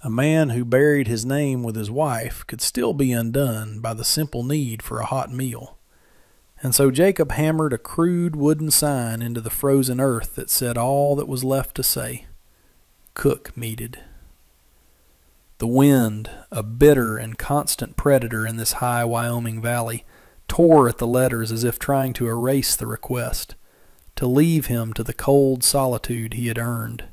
A man who buried his name with his wife could still be undone by the simple need for a hot meal. And so Jacob hammered a crude wooden sign into the frozen earth that said all that was left to say. Cook meated. The wind, a bitter and constant predator in this high Wyoming valley, tore at the letters as if trying to erase the request, to leave him to the cold solitude he had earned.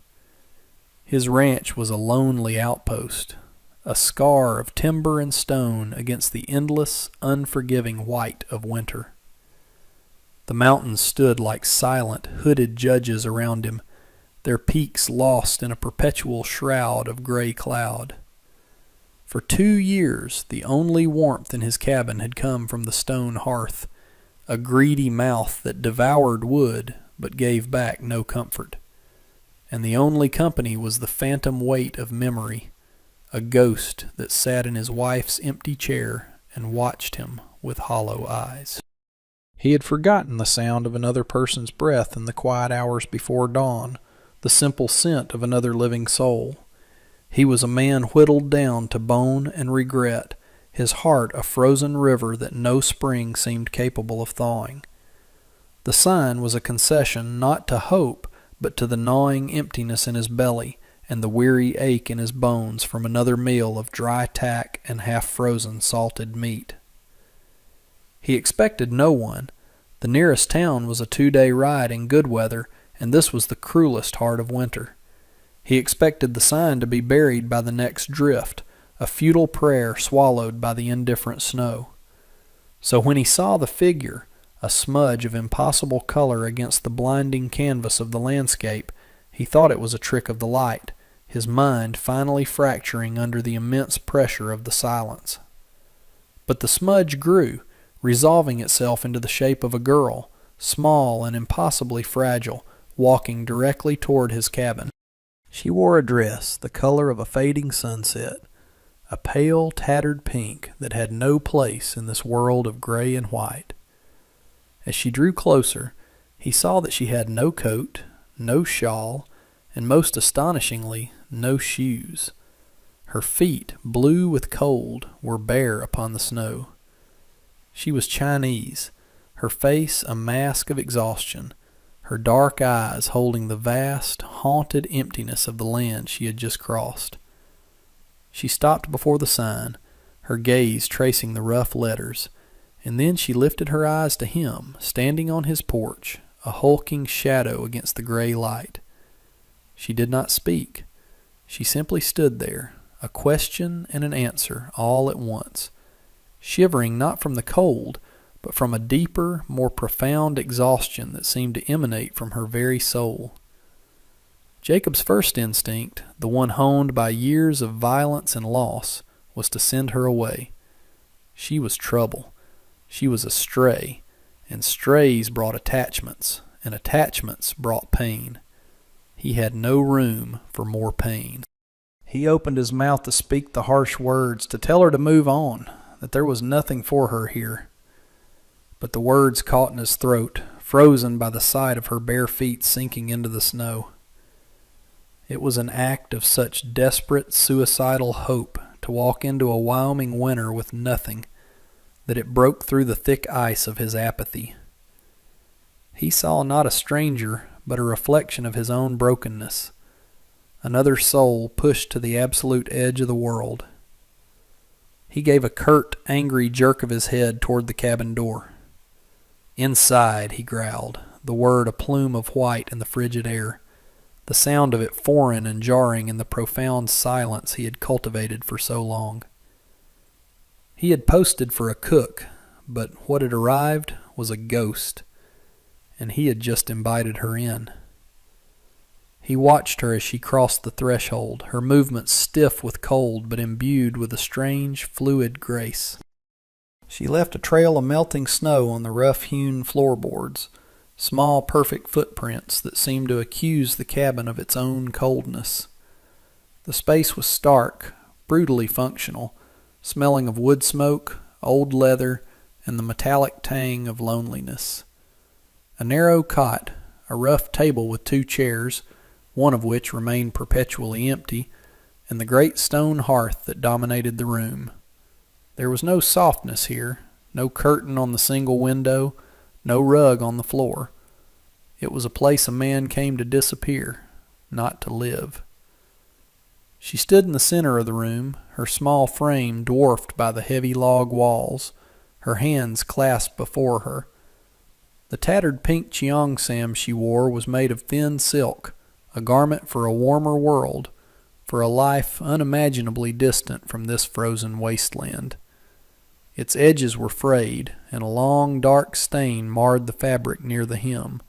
His ranch was a lonely outpost, a scar of timber and stone against the endless, unforgiving white of winter. The mountains stood like silent, hooded judges around him, their peaks lost in a perpetual shroud of gray cloud. For 2 years, the only warmth in his cabin had come from the stone hearth, a greedy mouth that devoured wood but gave back no comfort. And the only company was the phantom weight of memory, a ghost that sat in his wife's empty chair and watched him with hollow eyes. He had forgotten the sound of another person's breath in the quiet hours before dawn, the simple scent of another living soul. He was a man whittled down to bone and regret, his heart a frozen river that no spring seemed capable of thawing. The sign was a concession not to hope, but to the gnawing emptiness in his belly and the weary ache in his bones from another meal of dry tack and half-frozen salted meat. He expected no one. The nearest town was a 2-day ride in good weather, and this was the cruelest heart of winter. He expected the sign to be buried by the next drift, a futile prayer swallowed by the indifferent snow. So when he saw the figure, a smudge of impossible color against the blinding canvas of the landscape, he thought it was a trick of the light, his mind finally fracturing under the immense pressure of the silence. But the smudge grew, resolving itself into the shape of a girl, small and impossibly fragile, walking directly toward his cabin. She wore a dress the color of a fading sunset, a pale, tattered pink that had no place in this world of gray and white. As she drew closer, he saw that she had no coat, no shawl, and most astonishingly, no shoes. Her feet, blue with cold, were bare upon the snow. She was Chinese, her face a mask of exhaustion, her dark eyes holding the vast, haunted emptiness of the land she had just crossed. She stopped before the sign, her gaze tracing the rough letters, and then she lifted her eyes to him, standing on his porch, a hulking shadow against the gray light. She did not speak. She simply stood there, a question and an answer all at once, shivering not from the cold, but from a deeper, more profound exhaustion that seemed to emanate from her very soul. Jacob's first instinct, the one honed by years of violence and loss, was to send her away. She was trouble. She was a stray, and strays brought attachments, and attachments brought pain. He had no room for more pain. He opened his mouth to speak the harsh words, to tell her to move on, that there was nothing for her here. But the words caught in his throat, frozen by the sight of her bare feet sinking into the snow. It was an act of such desperate, suicidal hope to walk into a Wyoming winter with nothing, that it broke through the thick ice of his apathy. He saw not a stranger, but a reflection of his own brokenness, another soul pushed to the absolute edge of the world. He gave a curt, angry jerk of his head toward the cabin door. "Inside," he growled, the word a plume of white in the frigid air, the sound of it foreign and jarring in the profound silence he had cultivated for so long. He had posted for a cook, but what had arrived was a ghost, and he had just invited her in. He watched her as she crossed the threshold, her movements stiff with cold but imbued with a strange, fluid grace. She left a trail of melting snow on the rough-hewn floorboards, small, perfect footprints that seemed to accuse the cabin of its own coldness. The space was stark, brutally functional, smelling of wood smoke, old leather, and the metallic tang of loneliness. A narrow cot, a rough table with 2 chairs, one of which remained perpetually empty, and the great stone hearth that dominated the room. There was no softness here, no curtain on the single window, no rug on the floor. It was a place a man came to disappear, not to live. She stood in the center of the room, her small frame dwarfed by the heavy log walls, her hands clasped before her. The tattered pink cheongsam she wore was made of thin silk, a garment for a warmer world, for a life unimaginably distant from this frozen wasteland. Its edges were frayed, and a long dark stain marred the fabric near the hem,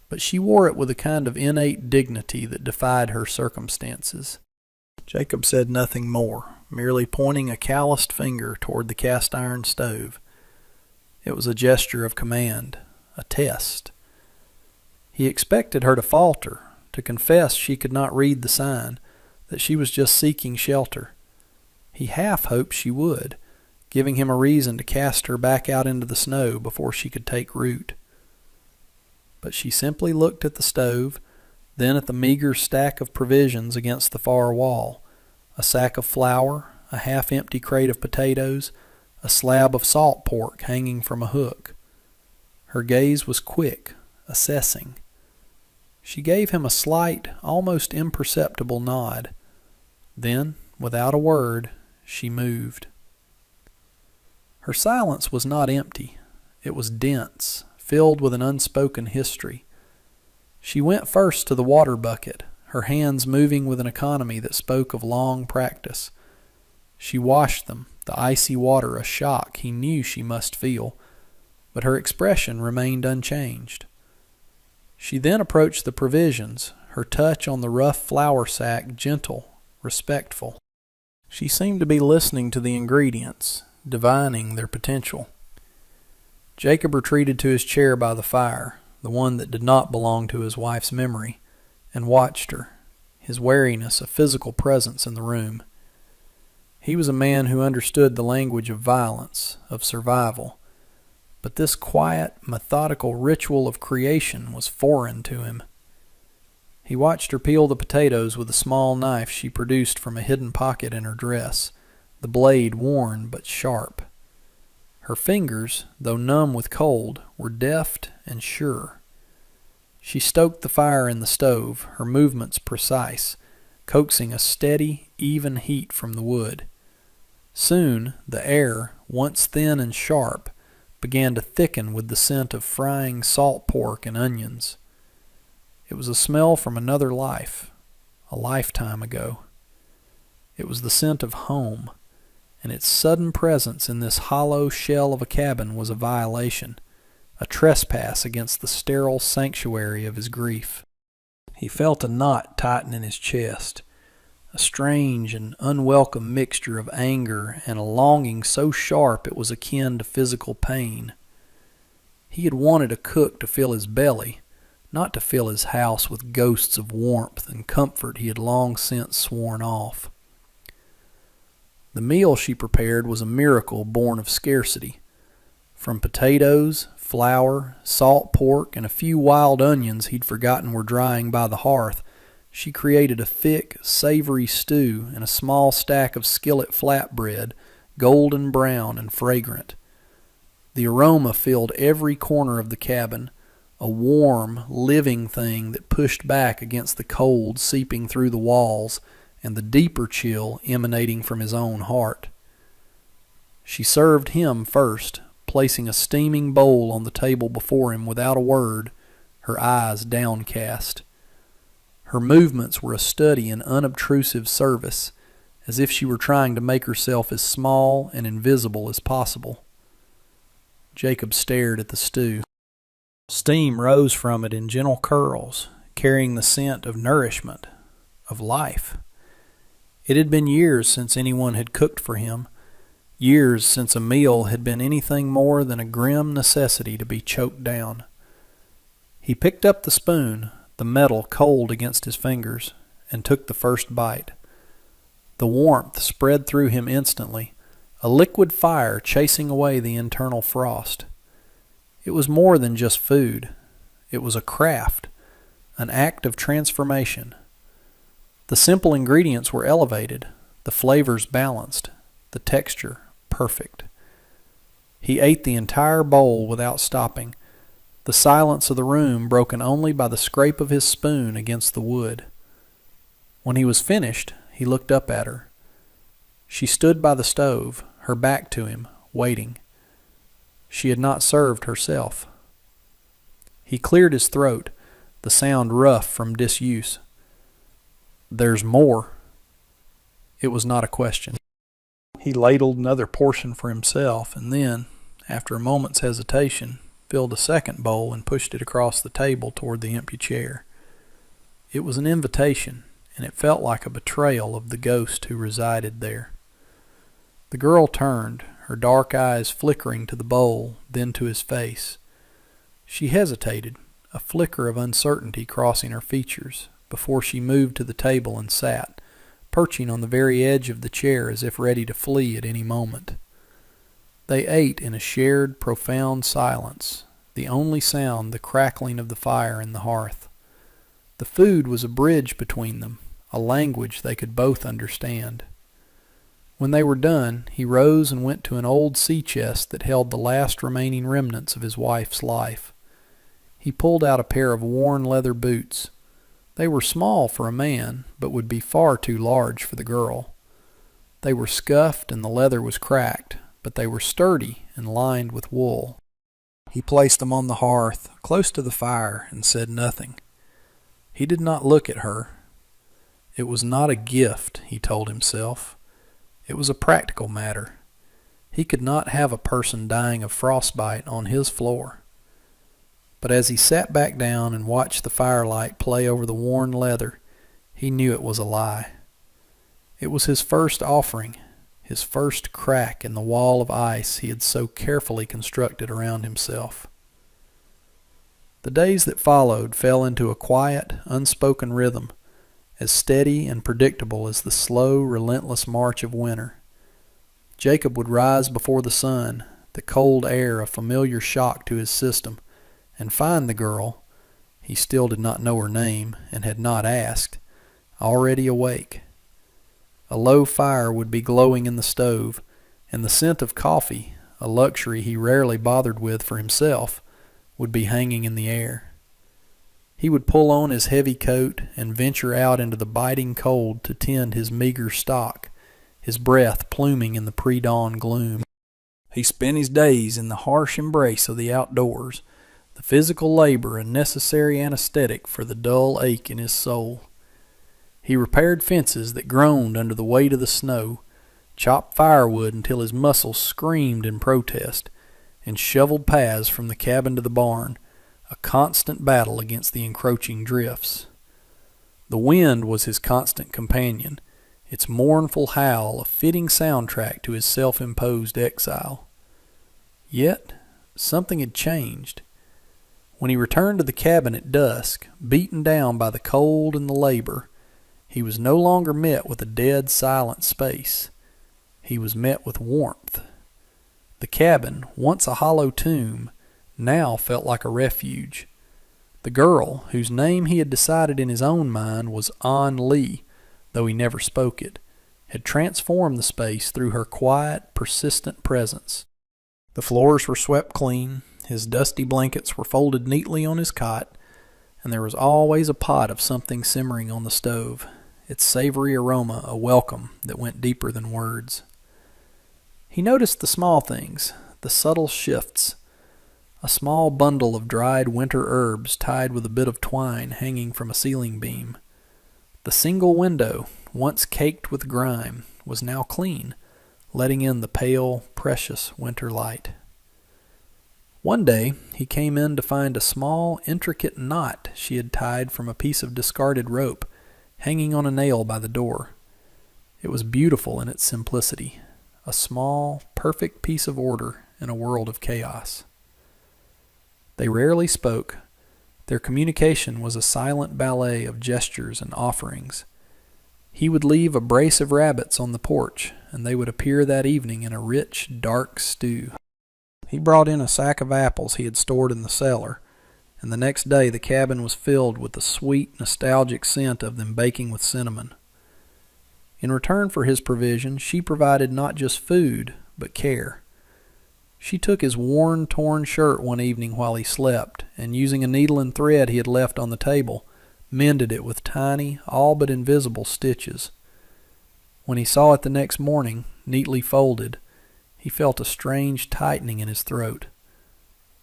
but she wore it with a kind of innate dignity that defied her circumstances. Jacob said nothing more, merely pointing a calloused finger toward the cast-iron stove. It was a gesture of command, a test. He expected her to falter, to confess she could not read the sign, that she was just seeking shelter. He half hoped she would, giving him a reason to cast her back out into the snow before she could take root. But she simply looked at the stove, then at the meager stack of provisions against the far wall, a sack of flour, a half-empty crate of potatoes, a slab of salt pork hanging from a hook. Her gaze was quick, assessing. She gave him a slight, almost imperceptible nod. Then, without a word, she moved. Her silence was not empty. It was dense, filled with an unspoken history. She went first to the water bucket, her hands moving with an economy that spoke of long practice. She washed them, the icy water a shock he knew she must feel, but her expression remained unchanged. She then approached the provisions, her touch on the rough flour sack gentle, respectful. She seemed to be listening to the ingredients, divining their potential. Jacob retreated to his chair by the fire, the one that did not belong to his wife's memory, and watched her, his wariness a physical presence in the room. He was a man who understood the language of violence, of survival, but this quiet, methodical ritual of creation was foreign to him. He watched her peel the potatoes with a small knife she produced from a hidden pocket in her dress, the blade worn but sharp. Her fingers, though numb with cold, were deft and sure. She stoked the fire in the stove, her movements precise, coaxing a steady, even heat from the wood. Soon the air, once thin and sharp, began to thicken with the scent of frying salt pork and onions. It was a smell from another life, a lifetime ago. It was the scent of home, and its sudden presence in this hollow shell of a cabin was a violation, a trespass against the sterile sanctuary of his grief. He felt a knot tighten in his chest, a strange and unwelcome mixture of anger and a longing so sharp it was akin to physical pain. He had wanted a cook to fill his belly, not to fill his house with ghosts of warmth and comfort he had long since sworn off. The meal she prepared was a miracle born of scarcity. From potatoes, flour, salt pork, and a few wild onions he'd forgotten were drying by the hearth, she created a thick, savory stew in a small stack of skillet flatbread, golden brown and fragrant. The aroma filled every corner of the cabin, a warm, living thing that pushed back against the cold seeping through the walls and the deeper chill emanating from his own heart. She served him first, placing a steaming bowl on the table before him without a word, her eyes downcast. Her movements were a study in unobtrusive service, as if she were trying to make herself as small and invisible as possible. Jacob stared at the stew. Steam rose from it in gentle curls, carrying the scent of nourishment, of life. It had been years since anyone had cooked for him, years since a meal had been anything more than a grim necessity to be choked down. He picked up the spoon, the metal cold against his fingers, and took the first bite. The warmth spread through him instantly, a liquid fire chasing away the internal frost. It was more than just food. It was a craft, an act of transformation. The simple ingredients were elevated, the flavors balanced, the texture perfect. He ate the entire bowl without stopping, the silence of the room broken only by the scrape of his spoon against the wood. When he was finished, he looked up at her. She stood by the stove, her back to him, waiting. She had not served herself. He cleared his throat, the sound rough from disuse. "There's more." It was not a question. He ladled another portion for himself, and then, after a moment's hesitation, filled a second bowl and pushed it across the table toward the empty chair. It was an invitation, and it felt like a betrayal of the ghost who resided there. The girl turned, her dark eyes flickering to the bowl, then to his face. She hesitated, a flicker of uncertainty crossing her features, before she moved to the table and sat, perching on the very edge of the chair as if ready to flee at any moment. They ate in a shared, profound silence, the only sound the crackling of the fire in the hearth. The food was a bridge between them, a language they could both understand. When they were done, he rose and went to an old sea chest that held the last remaining remnants of his wife's life. He pulled out a pair of worn leather boots. They were small for a man, but would be far too large for the girl. They were scuffed and the leather was cracked, but they were sturdy and lined with wool. He placed them on the hearth, close to the fire, and said nothing. He did not look at her. It was not a gift, he told himself. It was a practical matter. He could not have a person dying of frostbite on his floor. But as he sat back down and watched the firelight play over the worn leather, he knew it was a lie. It was his first offering, his first crack in the wall of ice he had so carefully constructed around himself. The days that followed fell into a quiet, unspoken rhythm, as steady and predictable as the slow, relentless march of winter. Jacob would rise before the sun, the cold air a familiar shock to his system, and find the girl, he still did not know her name and had not asked, already awake. A low fire would be glowing in the stove, and the scent of coffee, a luxury he rarely bothered with for himself, would be hanging in the air. He would pull on his heavy coat and venture out into the biting cold to tend his meager stock, his breath pluming in the pre-dawn gloom. He spent his days in the harsh embrace of the outdoors, the physical labor a necessary anesthetic for the dull ache in his soul. He repaired fences that groaned under the weight of the snow, chopped firewood until his muscles screamed in protest, and shoveled paths from the cabin to the barn, a constant battle against the encroaching drifts. The wind was his constant companion, its mournful howl a fitting soundtrack to his self-imposed exile. Yet something had changed. When he returned to the cabin at dusk, beaten down by the cold and the labor, he was no longer met with a dead, silent space. He was met with warmth. The cabin, once a hollow tomb, now felt like a refuge. The girl, whose name he had decided in his own mind was An Lee, though he never spoke it, had transformed the space through her quiet, persistent presence. The floors were swept clean, his dusty blankets were folded neatly on his cot, and there was always a pot of something simmering on the stove, its savory aroma a welcome that went deeper than words. He noticed the small things, the subtle shifts. A small bundle of dried winter herbs tied with a bit of twine hanging from a ceiling beam. The single window, once caked with grime, was now clean, letting in the pale, precious winter light. One day he came in to find a small, intricate knot she had tied from a piece of discarded rope, hanging on a nail by the door. It was beautiful in its simplicity, a small, perfect piece of order in a world of chaos. They rarely spoke. Their communication was a silent ballet of gestures and offerings. He would leave a brace of rabbits on the porch, and they would appear that evening in a rich, dark stew. He brought in a sack of apples he had stored in the cellar, and the next day the cabin was filled with the sweet, nostalgic scent of them baking with cinnamon. In return for his provision, she provided not just food, but care. She took his worn, torn shirt one evening while he slept, and using a needle and thread he had left on the table, mended it with tiny, all but invisible stitches. When he saw it the next morning, neatly folded, he felt a strange tightening in his throat.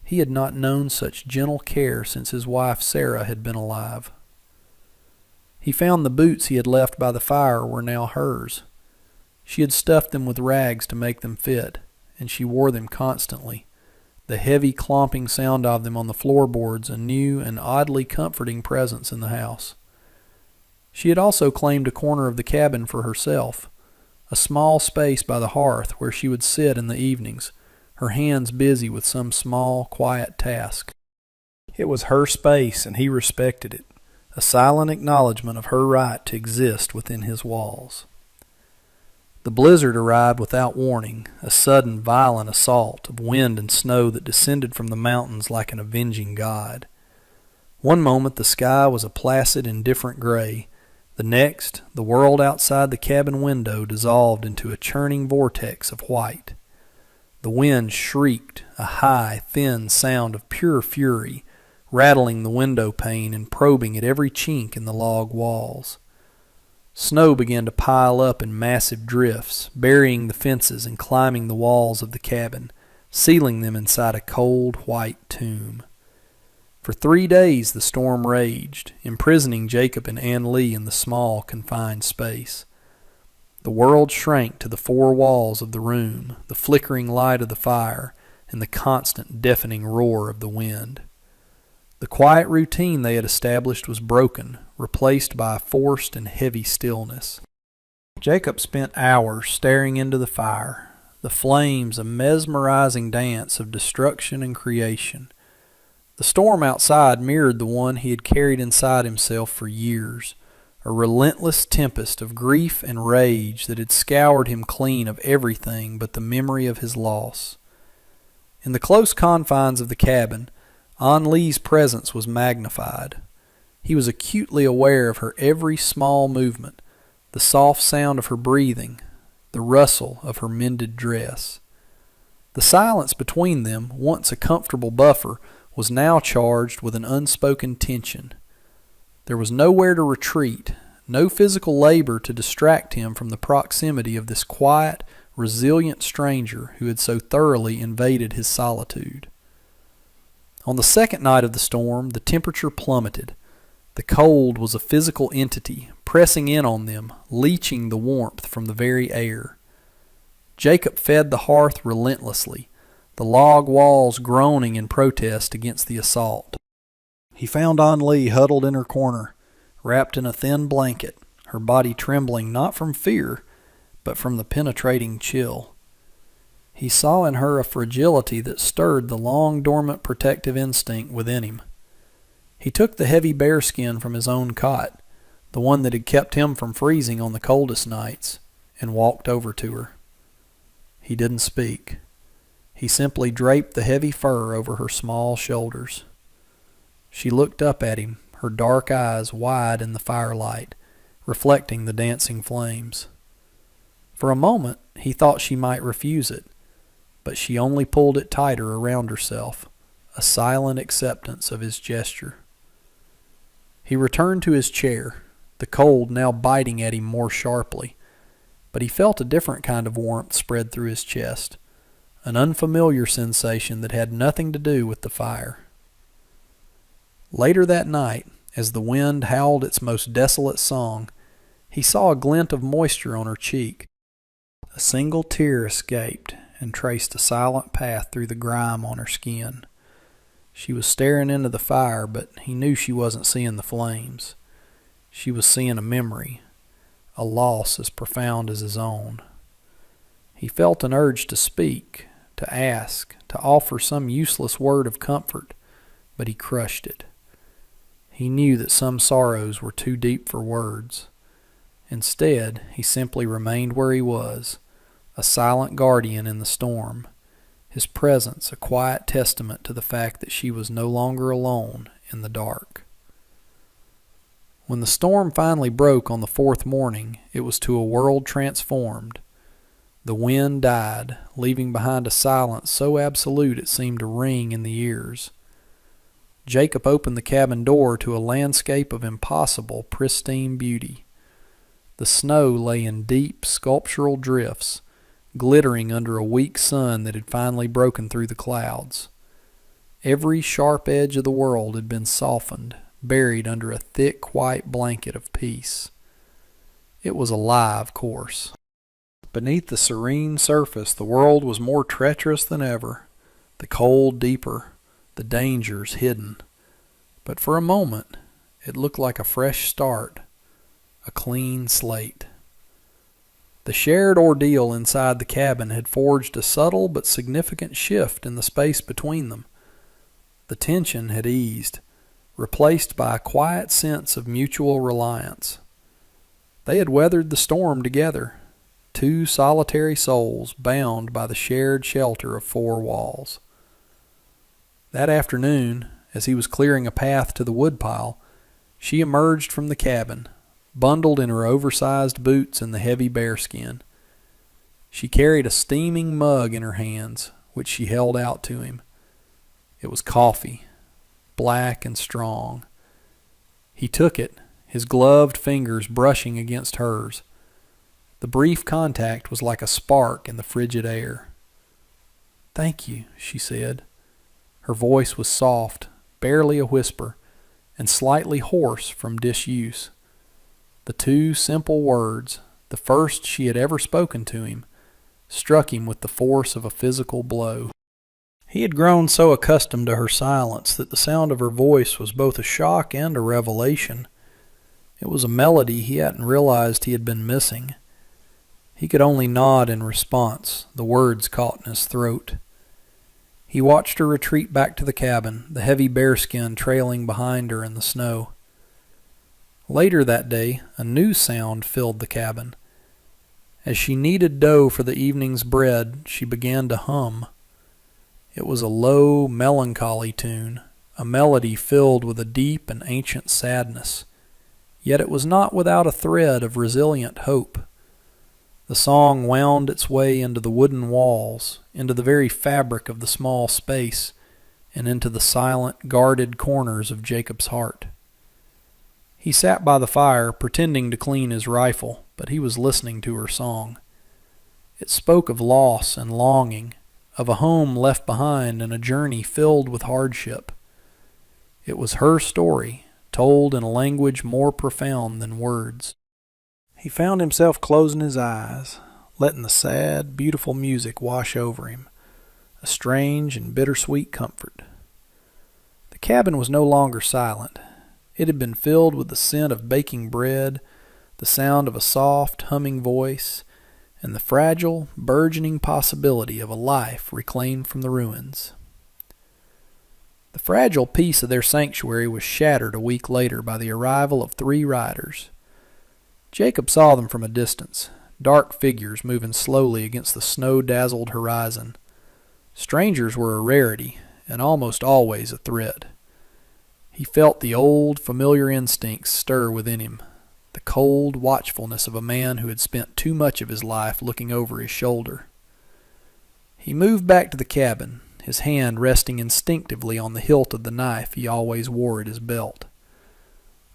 He had not known such gentle care since his wife Sarah had been alive. He found the boots he had left by the fire were now hers. She had stuffed them with rags to make them fit, and she wore them constantly, the heavy clomping sound of them on the floorboards a new and oddly comforting presence in the house. She had also claimed a corner of the cabin for herself, a small space by the hearth where she would sit in the evenings, her hands busy with some small, quiet task. It was her space, and he respected it, a silent acknowledgment of her right to exist within his walls. The blizzard arrived without warning, a sudden, violent assault of wind and snow that descended from the mountains like an avenging god. One moment the sky was a placid, indifferent gray. The next, the world outside the cabin window dissolved into a churning vortex of white. The wind shrieked, a high, thin sound of pure fury, rattling the window pane and probing at every chink in the log walls. Snow began to pile up in massive drifts, burying the fences and climbing the walls of the cabin, sealing them inside a cold, white tomb. For 3 days the storm raged, imprisoning Jacob and Ann Lee in the small, confined space. The world shrank to the 4 walls of the room, the flickering light of the fire, and the constant, deafening roar of the wind. The quiet routine they had established was broken, replaced by a forced and heavy stillness. Jacob spent hours staring into the fire, the flames a mesmerizing dance of destruction and creation. The storm outside mirrored the one he had carried inside himself for years, a relentless tempest of grief and rage that had scoured him clean of everything but the memory of his loss. In the close confines of the cabin, An Lee's presence was magnified. He was acutely aware of her every small movement, the soft sound of her breathing, the rustle of her mended dress. The silence between them, once a comfortable buffer, was now charged with an unspoken tension. There was nowhere to retreat, no physical labor to distract him from the proximity of this quiet, resilient stranger who had so thoroughly invaded his solitude. On the second night of the storm, the temperature plummeted. The cold was a physical entity, pressing in on them, leaching the warmth from the very air. Jacob fed the hearth relentlessly, the log walls groaning in protest against the assault. He found An Lee huddled in her corner, wrapped in a thin blanket, her body trembling not from fear, but from the penetrating chill. He saw in her a fragility that stirred the long-dormant protective instinct within him. He took the heavy bearskin from his own cot, the one that had kept him from freezing on the coldest nights, and walked over to her. He didn't speak. He simply draped the heavy fur over her small shoulders. She looked up at him, her dark eyes wide in the firelight, reflecting the dancing flames. For a moment he thought she might refuse it, but she only pulled it tighter around herself, a silent acceptance of his gesture. He returned to his chair, the cold now biting at him more sharply, but he felt a different kind of warmth spread through his chest, an unfamiliar sensation that had nothing to do with the fire. Later that night, as the wind howled its most desolate song, he saw a glint of moisture on her cheek. A single tear escaped and traced a silent path through the grime on her skin. She was staring into the fire, but he knew she wasn't seeing the flames. She was seeing a memory, a loss as profound as his own. He felt an urge to speak, to ask, to offer some useless word of comfort, but he crushed it. He knew that some sorrows were too deep for words. Instead, he simply remained where he was, a silent guardian in the storm, his presence a quiet testament to the fact that she was no longer alone in the dark. When the storm finally broke on the fourth morning, it was to a world transformed. The wind died, leaving behind a silence so absolute it seemed to ring in the ears. Jacob opened the cabin door to a landscape of impossible, pristine beauty. The snow lay in deep, sculptural drifts, glittering under a weak sun that had finally broken through the clouds. Every sharp edge of the world had been softened, buried under a thick white blanket of peace. It was a lie, of course. Beneath the serene surface, the world was more treacherous than ever, the cold deeper, the dangers hidden. But for a moment, it looked like a fresh start, a clean slate. The shared ordeal inside the cabin had forged a subtle but significant shift in the space between them. The tension had eased, replaced by a quiet sense of mutual reliance. They had weathered the storm together, two solitary souls bound by the shared shelter of four walls. That afternoon, as he was clearing a path to the woodpile, she emerged from the cabin, bundled in her oversized boots and the heavy bearskin. She carried a steaming mug in her hands, which she held out to him. It was coffee, black and strong. He took it, his gloved fingers brushing against hers. The brief contact was like a spark in the frigid air. "Thank you," she said. Her voice was soft, barely a whisper, and slightly hoarse from disuse. The two simple words, the first she had ever spoken to him, struck him with the force of a physical blow. He had grown so accustomed to her silence that the sound of her voice was both a shock and a revelation. It was a melody he hadn't realized he had been missing. He could only nod in response, the words caught in his throat. He watched her retreat back to the cabin, the heavy bearskin trailing behind her in the snow. Later that day, a new sound filled the cabin. As she kneaded dough for the evening's bread, she began to hum. It was a low, melancholy tune, a melody filled with a deep and ancient sadness. Yet it was not without a thread of resilient hope. The song wound its way into the wooden walls, into the very fabric of the small space, and into the silent, guarded corners of Jacob's heart. He sat by the fire, pretending to clean his rifle, but he was listening to her song. It spoke of loss and longing, of a home left behind and a journey filled with hardship. It was her story, told in a language more profound than words. He found himself closing his eyes, letting the sad, beautiful music wash over him, a strange and bittersweet comfort. The cabin was no longer silent. It had been filled with the scent of baking bread, the sound of a soft, humming voice, and the fragile, burgeoning possibility of a life reclaimed from the ruins. The fragile peace of their sanctuary was shattered a week later by the arrival of 3 riders. Jacob saw them from a distance, dark figures moving slowly against the snow-dazzled horizon. Strangers were a rarity, and almost always a threat. He felt the old, familiar instincts stir within him, the cold watchfulness of a man who had spent too much of his life looking over his shoulder. He moved back to the cabin, his hand resting instinctively on the hilt of the knife he always wore at his belt.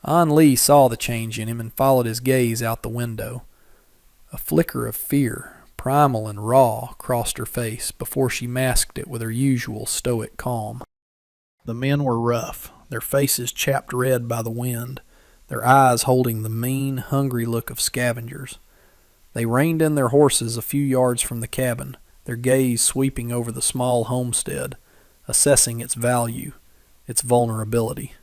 An Lee saw the change in him and followed his gaze out the window. A flicker of fear, primal and raw, crossed her face before she masked it with her usual stoic calm. The men were rough, their faces chapped red by the wind, their eyes holding the mean, hungry look of scavengers. They reined in their horses a few yards from the cabin, their gaze sweeping over the small homestead, assessing its value, its vulnerability.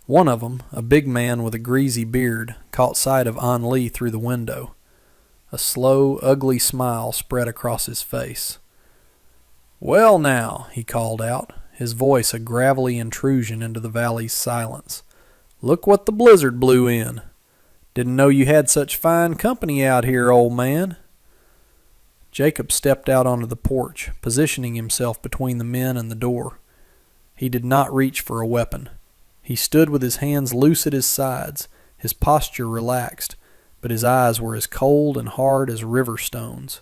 One of them, a big man with a greasy beard, caught sight of An Lee through the window. A slow, ugly smile spread across his face. "Well now," he called out, his voice a gravelly intrusion into the valley's silence. "Look what the blizzard blew in. Didn't know you had such fine company out here, old man." Jacob stepped out onto the porch, positioning himself between the men and the door. He did not reach for a weapon. He stood with his hands loose at his sides, his posture relaxed, but his eyes were as cold and hard as river stones.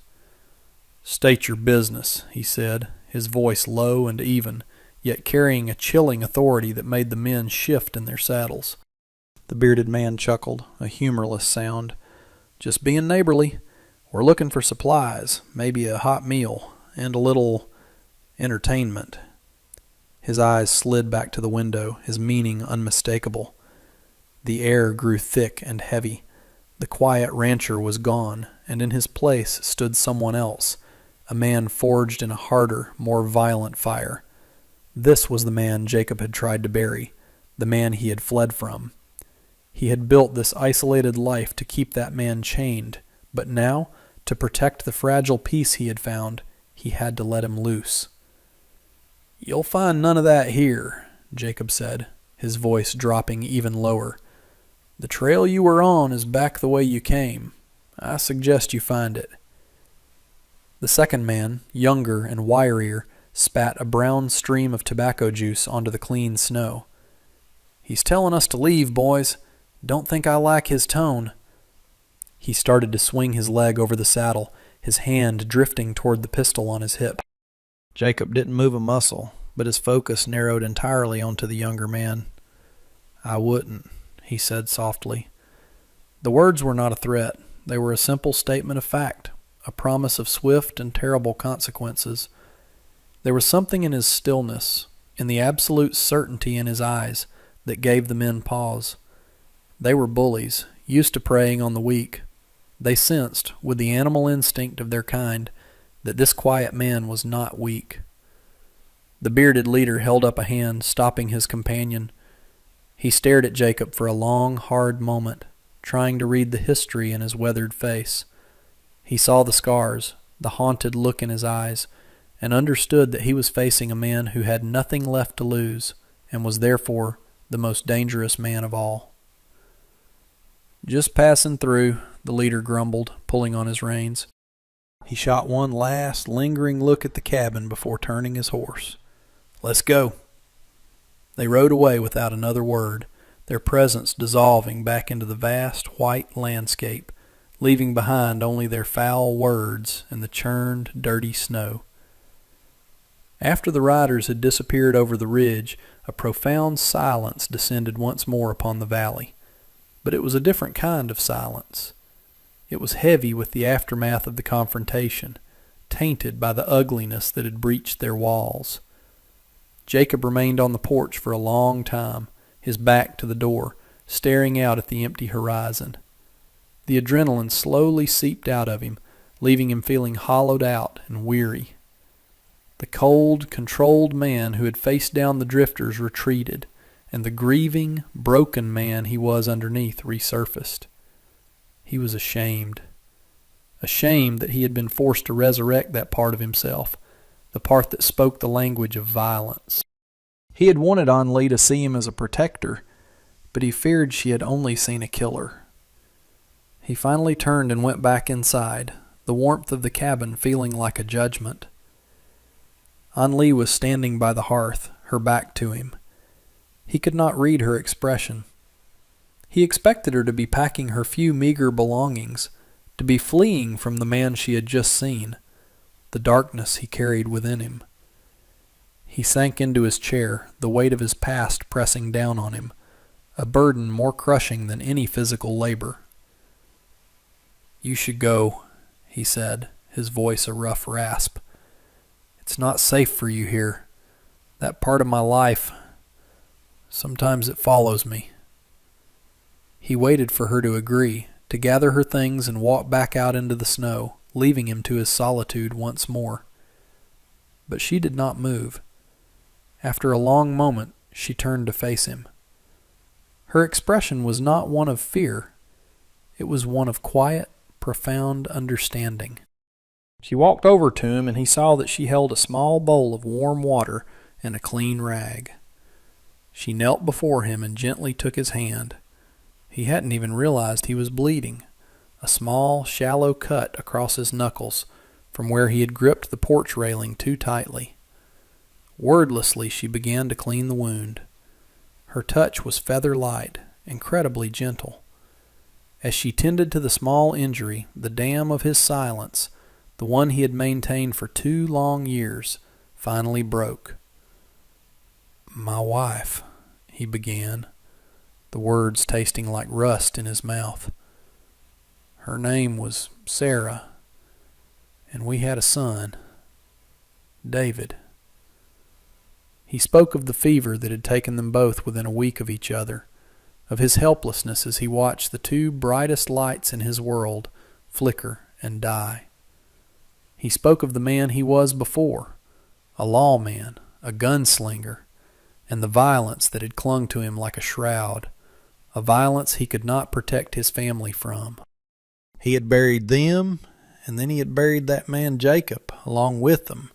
"State your business," he said, his voice low and even, yet carrying a chilling authority that made the men shift in their saddles. The bearded man chuckled, a humorless sound. "Just being neighborly. We're looking for supplies, maybe a hot meal, and a little entertainment." His eyes slid back to the window, his meaning unmistakable. The air grew thick and heavy. The quiet rancher was gone, and in his place stood someone else, a man forged in a harder, more violent fire. This was the man Jacob had tried to bury, the man he had fled from. He had built this isolated life to keep that man chained, but now, to protect the fragile peace he had found, he had to let him loose. "You'll find none of that here," Jacob said, his voice dropping even lower. "The trail you were on is back the way you came. I suggest you find it." The second man, younger and wirier, spat a brown stream of tobacco juice onto the clean snow. "He's telling us to leave, boys. Don't think I like his tone." He started to swing his leg over the saddle, his hand drifting toward the pistol on his hip. Jacob didn't move a muscle, but his focus narrowed entirely onto the younger man. "I wouldn't," he said softly. The words were not a threat. They were a simple statement of fact, a promise of swift and terrible consequences. There was something in his stillness, in the absolute certainty in his eyes, that gave the men pause. They were bullies, used to preying on the weak. They sensed, with the animal instinct of their kind, that this quiet man was not weak. The bearded leader held up a hand, stopping his companion. He stared at Jacob for a long, hard moment, trying to read the history in his weathered face. He saw the scars, the haunted look in his eyes, and understood that he was facing a man who had nothing left to lose, and was therefore the most dangerous man of all. "Just passing through," the leader grumbled, pulling on his reins. He shot one last, lingering look at the cabin before turning his horse. "Let's go." They rode away without another word, their presence dissolving back into the vast white landscape, leaving behind only their foul words and the churned, dirty snow. After the riders had disappeared over the ridge, a profound silence descended once more upon the valley. But it was a different kind of silence. It was heavy with the aftermath of the confrontation, tainted by the ugliness that had breached their walls. Jacob remained on the porch for a long time, his back to the door, staring out at the empty horizon. The adrenaline slowly seeped out of him, leaving him feeling hollowed out and weary. The cold, controlled man who had faced down the drifters retreated, and the grieving, broken man he was underneath resurfaced. He was ashamed. Ashamed that he had been forced to resurrect that part of himself, the part that spoke the language of violence. He had wanted Anli to see him as a protector, but he feared she had only seen a killer. He finally turned and went back inside, the warmth of the cabin feeling like a judgment. Anli was standing by the hearth, her back to him. He could not read her expression. He expected her to be packing her few meager belongings, to be fleeing from the man she had just seen, the darkness he carried within him. He sank into his chair, the weight of his past pressing down on him, a burden more crushing than any physical labor. "You should go," he said, his voice a rough rasp. "It's not safe for you here. That part of my life, sometimes it follows me." He waited for her to agree, to gather her things and walk back out into the snow, leaving him to his solitude once more. But she did not move. After a long moment, she turned to face him. Her expression was not one of fear. It was one of quiet, profound understanding. She walked over to him, and he saw that she held a small bowl of warm water and a clean rag. She knelt before him and gently took his hand. He hadn't even realized he was bleeding. A small, shallow cut across his knuckles, from where he had gripped the porch railing too tightly. Wordlessly she began to clean the wound. Her touch was feather light, incredibly gentle. As she tended to the small injury, the dam of his silence, the one he had maintained for 2 long years, finally broke. "My wife," he began, the words tasting like rust in his mouth. "Her name was Sarah, and we had a son, David." He spoke of the fever that had taken them both within a week of each other, of his helplessness as he watched the 2 brightest lights in his world flicker and die. He spoke of the man he was before, a lawman, a gunslinger, and the violence that had clung to him like a shroud, a violence he could not protect his family from. He had buried them, and then he had buried that man Jacob along with them,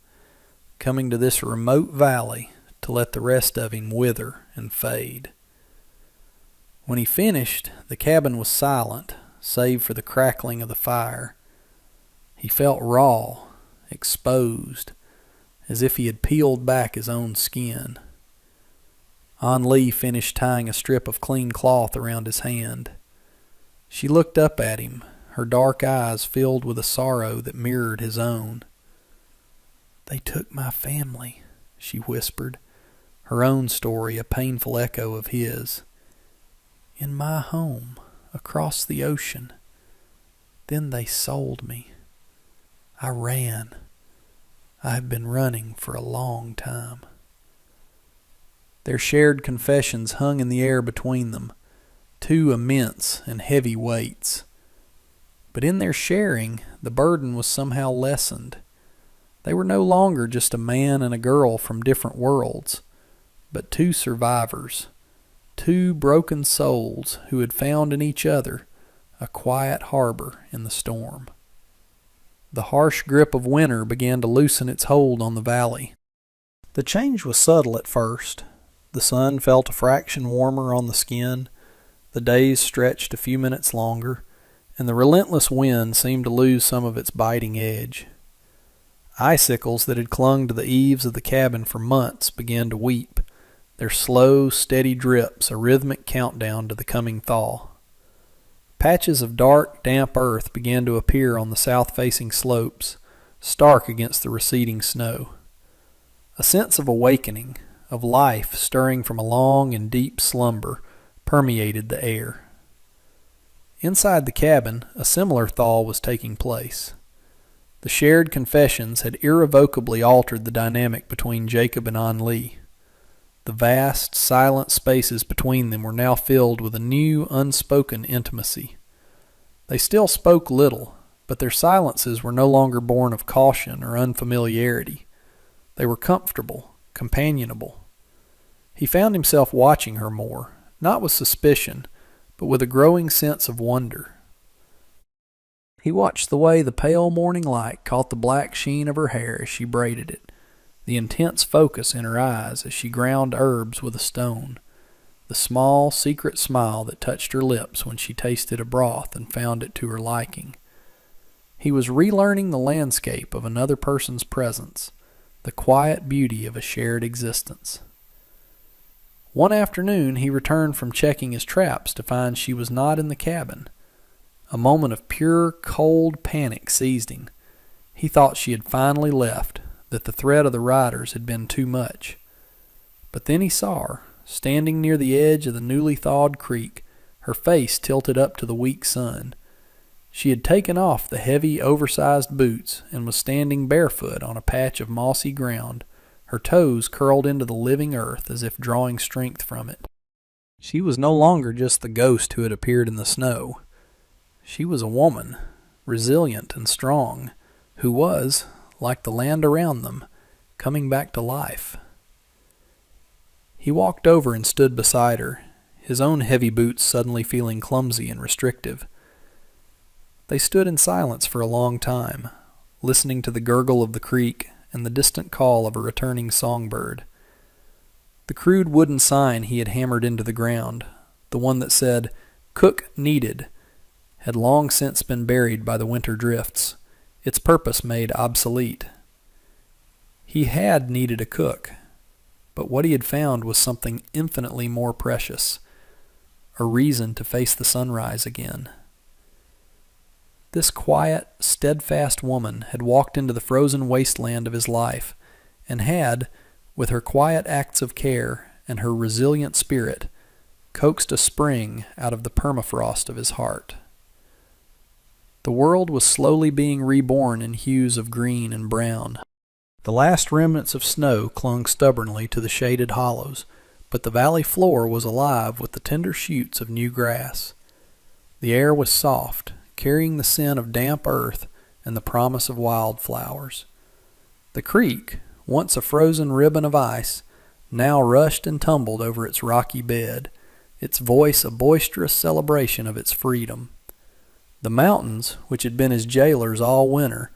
coming to this remote valley to let the rest of him wither and fade. When he finished, the cabin was silent, save for the crackling of the fire. He felt raw, exposed, as if he had peeled back his own skin. An Lee finished tying a strip of clean cloth around his hand. She looked up at him, her dark eyes filled with a sorrow that mirrored his own. "They took my family," she whispered, her own story a painful echo of his. "In my home, across the ocean. Then they sold me. I ran. I have been running for a long time." Their shared confessions hung in the air between them, 2 immense and heavy weights. But in their sharing, the burden was somehow lessened. They were no longer just a man and a girl from different worlds, but 2 survivors, 2 broken souls who had found in each other a quiet harbor in the storm. The harsh grip of winter began to loosen its hold on the valley. The change was subtle at first. The sun felt a fraction warmer on the skin, the days stretched a few minutes longer, and the relentless wind seemed to lose some of its biting edge. Icicles that had clung to the eaves of the cabin for months began to weep, their slow, steady drips a rhythmic countdown to the coming thaw. Patches of dark, damp earth began to appear on the south-facing slopes, stark against the receding snow. A sense of awakening, of life stirring from a long and deep slumber, permeated the air. Inside the cabin, a similar thaw was taking place. The shared confessions had irrevocably altered the dynamic between Jacob and An Lee. The vast, silent spaces between them were now filled with a new, unspoken intimacy. They still spoke little, but their silences were no longer born of caution or unfamiliarity. They were comfortable, companionable. He found himself watching her more, not with suspicion, but with a growing sense of wonder. He watched the way the pale morning light caught the black sheen of her hair as she braided it, the intense focus in her eyes as she ground herbs with a stone, the small, secret smile that touched her lips when she tasted a broth and found it to her liking. He was relearning the landscape of another person's presence, the quiet beauty of a shared existence. One afternoon he returned from checking his traps to find she was not in the cabin. A moment of pure, cold panic seized him. He thought she had finally left, that the threat of the riders had been too much. But then he saw her, standing near the edge of the newly thawed creek, her face tilted up to the weak sun. She had taken off the heavy, oversized boots and was standing barefoot on a patch of mossy ground, her toes curled into the living earth as if drawing strength from it. She was no longer just the ghost who had appeared in the snow. She was a woman, resilient and strong, who was, like the land around them, coming back to life. He walked over and stood beside her, his own heavy boots suddenly feeling clumsy and restrictive. They stood in silence for a long time, listening to the gurgle of the creek and the distant call of a returning songbird. The crude wooden sign he had hammered into the ground, the one that said, "Cook needed," had long since been buried by the winter drifts, its purpose made obsolete. He had needed a cook, but what he had found was something infinitely more precious, a reason to face the sunrise again. This quiet, steadfast woman had walked into the frozen wasteland of his life and had, with her quiet acts of care and her resilient spirit, coaxed a spring out of the permafrost of his heart. The world was slowly being reborn in hues of green and brown. The last remnants of snow clung stubbornly to the shaded hollows, but the valley floor was alive with the tender shoots of new grass. The air was soft, carrying the scent of damp earth and the promise of wildflowers. The creek, once a frozen ribbon of ice, now rushed and tumbled over its rocky bed, its voice a boisterous celebration of its freedom. The mountains, which had been his jailers all winter,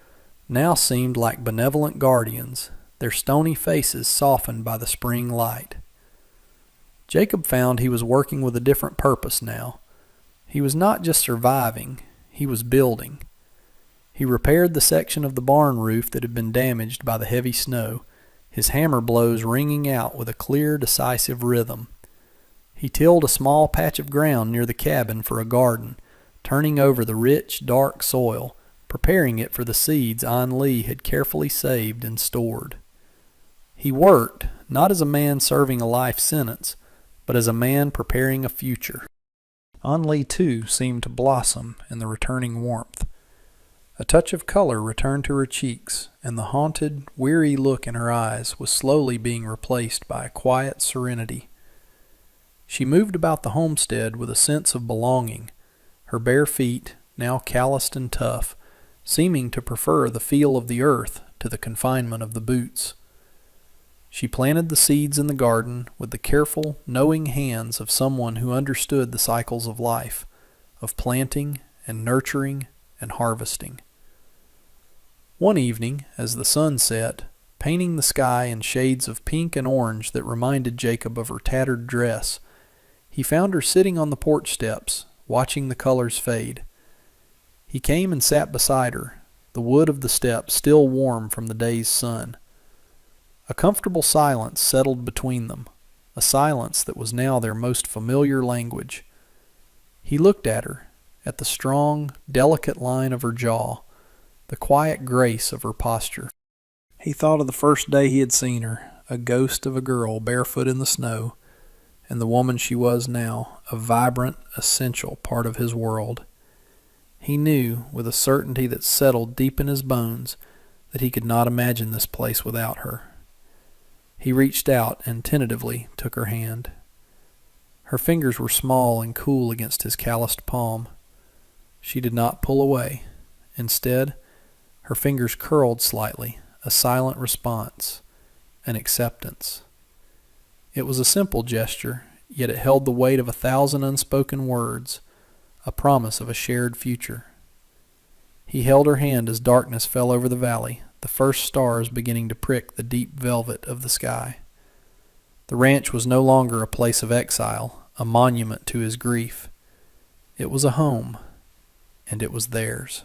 now seemed like benevolent guardians, their stony faces softened by the spring light. Jacob found he was working with a different purpose now. He was not just surviving, he was building. He repaired the section of the barn roof that had been damaged by the heavy snow, his hammer blows ringing out with a clear, decisive rhythm. He tilled a small patch of ground near the cabin for a garden, turning over the rich, dark soil, preparing it for the seeds An Lee had carefully saved and stored. He worked, not as a man serving a life sentence, but as a man preparing a future. An Lee, too, seemed to blossom in the returning warmth. A touch of color returned to her cheeks, and the haunted, weary look in her eyes was slowly being replaced by a quiet serenity. She moved about the homestead with a sense of belonging, her bare feet, now calloused and tough, seeming to prefer the feel of the earth to the confinement of the boots. She planted the seeds in the garden with the careful, knowing hands of someone who understood the cycles of life, of planting and nurturing and harvesting. One evening, as the sun set, painting the sky in shades of pink and orange that reminded Jacob of her tattered dress, he found her sitting on the porch steps, watching the colors fade. He came and sat beside her, the wood of the steps still warm from the day's sun. A comfortable silence settled between them, a silence that was now their most familiar language. He looked at her, at the strong, delicate line of her jaw, the quiet grace of her posture. He thought of the first day he had seen her, a ghost of a girl barefoot in the snow, and the woman she was now, a vibrant, essential part of his world. He knew, with a certainty that settled deep in his bones, that he could not imagine this place without her. He reached out and tentatively took her hand. Her fingers were small and cool against his calloused palm. She did not pull away. Instead, her fingers curled slightly, a silent response, an acceptance. It was a simple gesture, yet it held the weight of 1,000 unspoken words, a promise of a shared future. He held her hand as darkness fell over the valley, the first stars beginning to prick the deep velvet of the sky. The ranch was no longer a place of exile, a monument to his grief. It was a home, and it was theirs.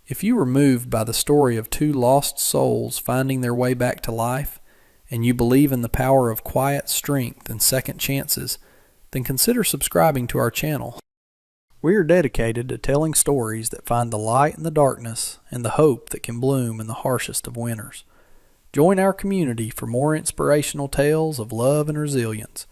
If you were moved by the story of two lost souls finding their way back to life, and you believe in the power of quiet strength and second chances, then consider subscribing to our channel. We are dedicated to telling stories that find the light in the darkness and the hope that can bloom in the harshest of winters. Join our community for more inspirational tales of love and resilience.